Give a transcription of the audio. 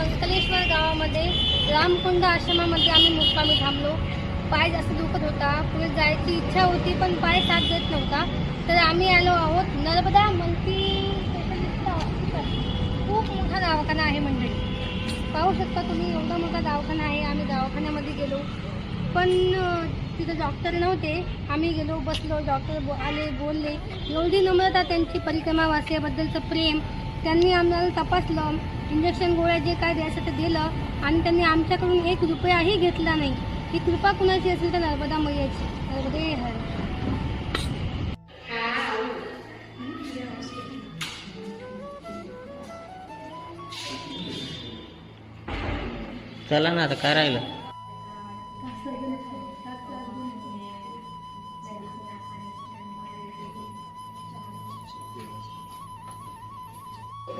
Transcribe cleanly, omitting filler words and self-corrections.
कंकलेश्वर गावामध्ये रामकुंड आश्रमामध्ये आम्ही मुक्कामी थांबलो. पाय जास्त दुखत होता, पुढे जायची इच्छा होती पण पाय साथ देत नव्हता. तर आम्ही आलो आहोत नर्मदा मल्टी स्पेशालिस्ट हॉस्पिटल. खूप मोठा दवाखाना आहे मंडळी, पाहू शकता तुम्ही, एवढा मोठा दवाखाना आहे. आम्ही दवाखान्यामध्ये गेलो पण तिथे डॉक्टर नव्हते. आम्ही गेलो, बसलो, डॉक्टर आले, बोलले. एवढी नम्रता त्यांची, परिक्रमा वासियाबद्दलचं प्रेम. त्यांनी आम्हाला तपासलं, इंजेक्शन गोळ्या जे काय द्यायचं ते दिलं आणि त्यांनी आमच्याकडून 1 रुपयाही घेतला नाही. ही कृपा कुणाची असेल तर नर्मदा मैयाची. नर्मदे हर. चला ना, आता काय राहिलं.